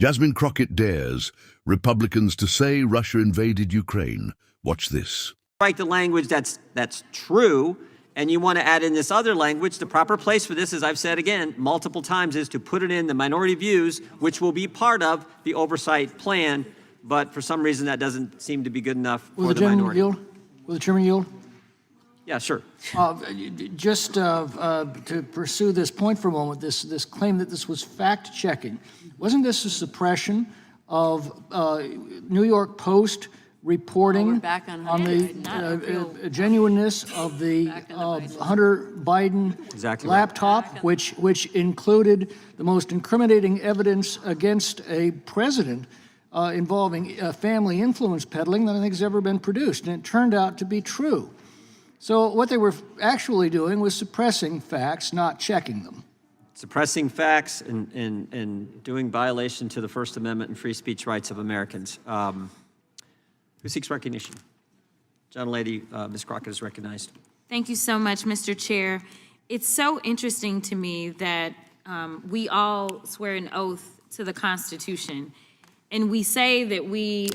Jasmine Crockett dares Republicans to say Russia invaded Ukraine. Watch this. Write the language that's true, and you want to add in this other language. The proper place for this, as I've said again multiple times, is to put it in the minority views, which will be part of the oversight plan. But for some reason, that doesn't seem to be good enough for the minority. Will the chairman yield? Yeah, sure. Just to pursue this point for a moment, this claim that this was fact-checking, wasn't this a suppression of New York Post reporting on the genuineness of the Hunter Biden laptop, which included the most incriminating evidence against a president involving family influence peddling that I think has ever been produced, and it turned out to be true. So what they were actually doing was suppressing facts, not checking them. Suppressing facts and doing violation to the First Amendment and free speech rights of Americans. Who seeks recognition? Gentlelady, Ms. Crockett is recognized. Thank you so much, Mr. Chair. It's so interesting to me that we all swear an oath to the Constitution, and we say that we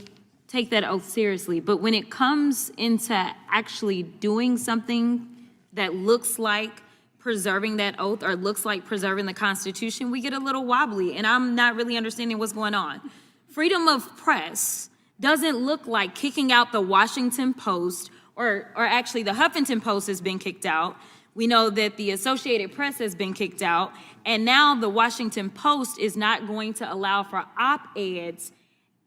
take that oath seriously, but when it comes into actually doing something that looks like preserving that oath or looks like preserving the Constitution, we get a little wobbly, and I'm not really understanding what's going on. Freedom of press doesn't look like kicking out the Washington Post, or actually the Huffington Post has been kicked out. We know that the Associated Press has been kicked out, and now the Washington Post is not going to allow for op-eds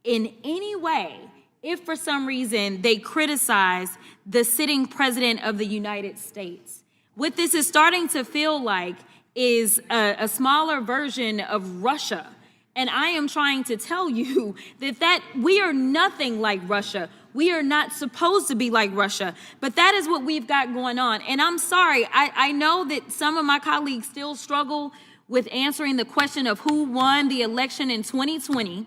in any way if for some reason they criticize the sitting president of the United States. What this is starting to feel like is a smaller version of Russia. And I am trying to tell you that we are nothing like Russia. We are not supposed to be like Russia, but that is what we've got going on. And I'm sorry, I know that some of my colleagues still struggle with answering the question of who won the election in 2020.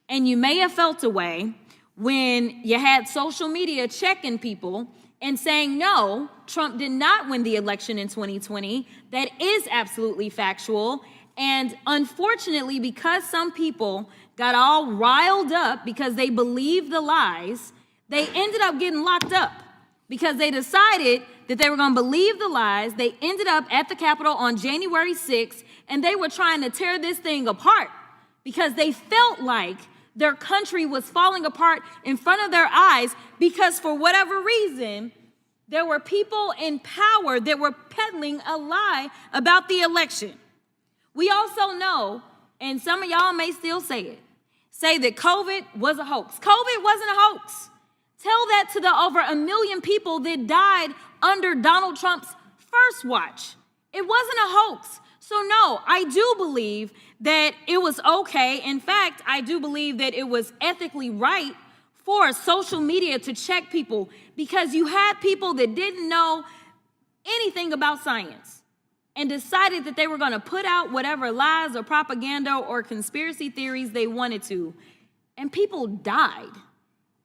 And you may have felt a way when you had social media checking people and saying, no, Trump did not win the election in 2020. That is absolutely factual. And unfortunately, because some people got all riled up because they believed the lies, they ended up getting locked up because they decided that they were going to believe the lies. They ended up at the Capitol on January 6th, and they were trying to tear this thing apart because they felt like their country was falling apart in front of their eyes because for whatever reason, there were people in power that were peddling a lie about the election. We also know, and some of y'all may still say that COVID was a hoax. COVID wasn't a hoax. Tell that to the over 1 million people that died under Donald Trump's first watch. It wasn't a hoax. So no, I do believe that it was okay. In fact, I do believe that it was ethically right for social media to check people because you had people that didn't know anything about science and decided that they were going to put out whatever lies or propaganda or conspiracy theories they wanted to, and people died.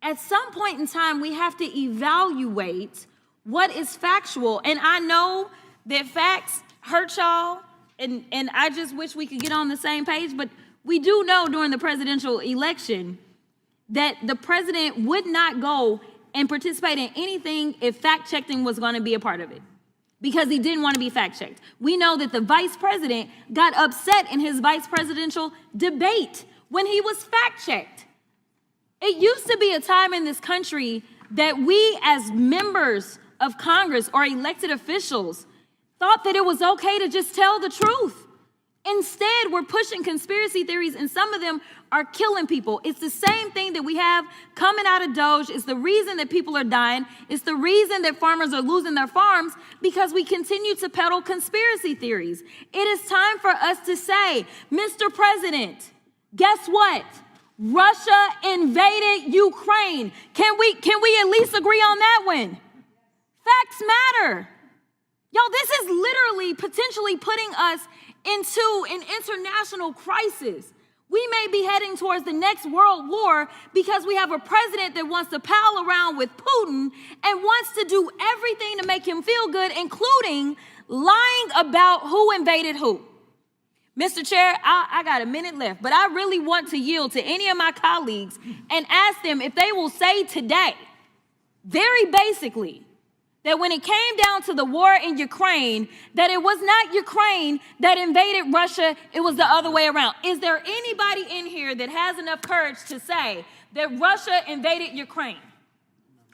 At some point in time, we have to evaluate what is factual, and I know that facts hurt y'all, and I just wish we could get on the same page, but we do know during the presidential election that the president would not go and participate in anything if fact-checking was going to be a part of it, because he didn't want to be fact-checked. We know that the vice president got upset in his vice presidential debate when he was fact-checked. It used to be a time in this country that we as members of Congress or elected officials thought that it was okay to just tell the truth. Instead, we're pushing conspiracy theories, and some of them are killing people. It's the same thing that we have coming out of Doge. It's the reason that people are dying. It's the reason that farmers are losing their farms, because we continue to peddle conspiracy theories. It is time for us to say, Mr. President, guess what? Russia invaded Ukraine. Can we at least agree on that one? Facts matter. Y'all, this is literally potentially putting us into an international crisis. We may be heading towards the next world war because we have a president that wants to pal around with Putin and wants to do everything to make him feel good, including lying about who invaded who. Mr. Chair, I got a minute left, but I really want to yield to any of my colleagues and ask them if they will say today, very basically, that when it came down to the war in Ukraine, that it was not Ukraine that invaded Russia, it was the other way around. Is there anybody in here that has enough courage to say that Russia invaded Ukraine?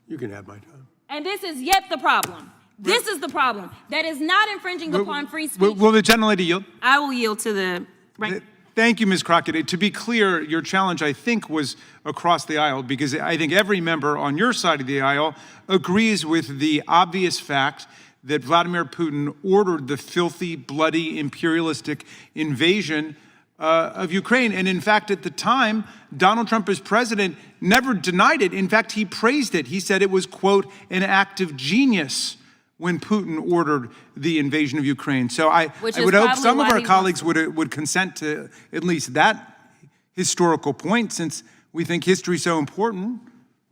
You can have my time. And this is yet the problem. This is the problem. That is not infringing upon free speech. Will the gentlelady yield? I will yield to the rank. Thank you, Ms. Crockett. To be clear, your challenge, I think, was across the aisle, because I think every member on your side of the aisle agrees with the obvious fact that Vladimir Putin ordered the filthy, bloody, imperialistic invasion of Ukraine. And in fact, at the time, Donald Trump as president never denied it. In fact, he praised it. He said it was, quote, an act of genius when Putin ordered the invasion of Ukraine. So I would hope some of our colleagues would consent to at least that historical point, since we think history is so important.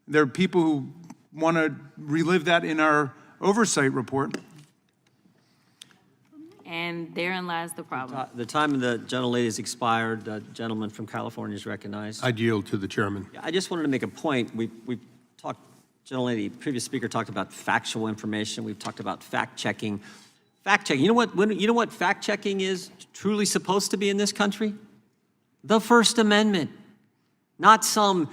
There are people who want to relive that in our oversight report. And therein lies the problem. The time of the gentlelady has expired. The gentleman from California is recognized. I'd yield to the chairman. I just wanted to make a point. We talked, gentlelady, previous speaker talked about factual information. We've talked about fact-checking. Fact-checking, you know what fact-checking is truly supposed to be in this country? The First Amendment. Not some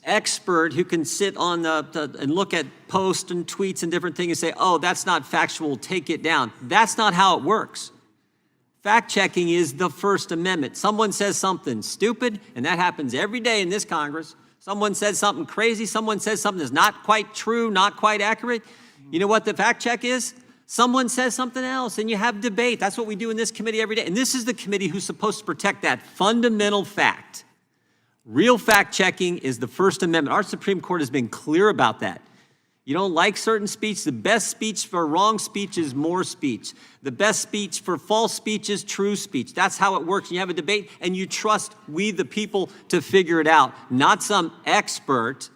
expert who can sit on and look at posts and tweets and different things and say, oh, that's not factual, take it down. That's not how it works. Fact-checking is the First Amendment. Someone says something stupid, and that happens every day in this Congress. Someone says something crazy. Someone says something that's not quite true, not quite accurate. You know what the fact check is? Someone says something else, and you have debate. That's what we do in this committee every day. And this is the committee who's supposed to protect that fundamental fact. Real fact checking is the First Amendment. Our Supreme Court has been clear about that. You don't like certain speech, the best speech for wrong speech is more speech. The best speech for false speech is true speech. That's how it works. You have a debate and you trust we, the people, to figure it out, not some expert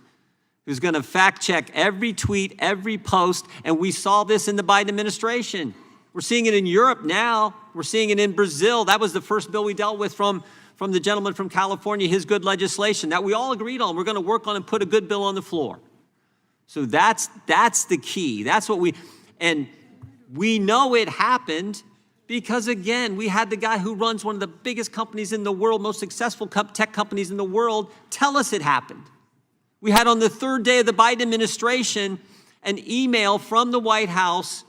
who's going to fact check every tweet, every post. And we saw this in the Biden administration. We're seeing it in Europe now. We're seeing it in Brazil. That was the first bill we dealt with from the gentleman from California, his good legislation that we all agreed on. We're going to work on and put a good bill on the floor. So that's the key. That's what and we know it happened because, again, we had the guy who runs one of the biggest companies in the world, most successful tech companies in the world, tell us it happened. We had on the third day of the Biden administration an email from the White House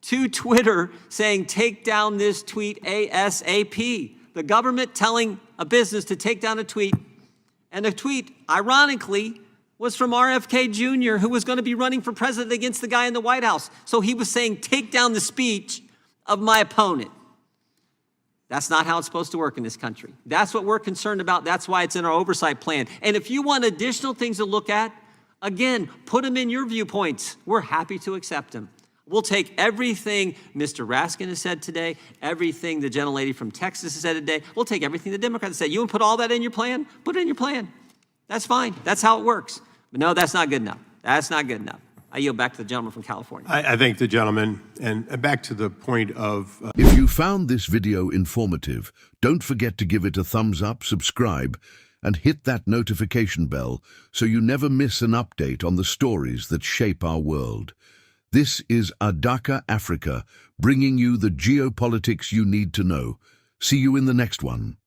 to Twitter saying, take down this tweet ASAP. The government telling a business to take down a tweet, and a tweet, ironically, was from RFK Jr., who was going to be running for president against the guy in the White House. So he was saying, take down the speech of my opponent. That's not how it's supposed to work in this country. That's what we're concerned about. That's why it's in our oversight plan. And if you want additional things to look at, again, put them in your viewpoints. We're happy to accept them. We'll take everything Mr. Raskin has said today, everything the gentlelady from Texas has said today. We'll take everything the Democrats said. You want to put all that in your plan? Put it in your plan. That's fine. That's how it works. But no, that's not good enough. That's not good enough. I yield back to the gentleman from California. I thank the gentleman. And back to the point of... If you found this video informative, don't forget to give it a thumbs up, subscribe, and hit that notification bell so you never miss an update on the stories that shape our world. This is Adaka Africa, bringing you the geopolitics you need to know. See you in the next one.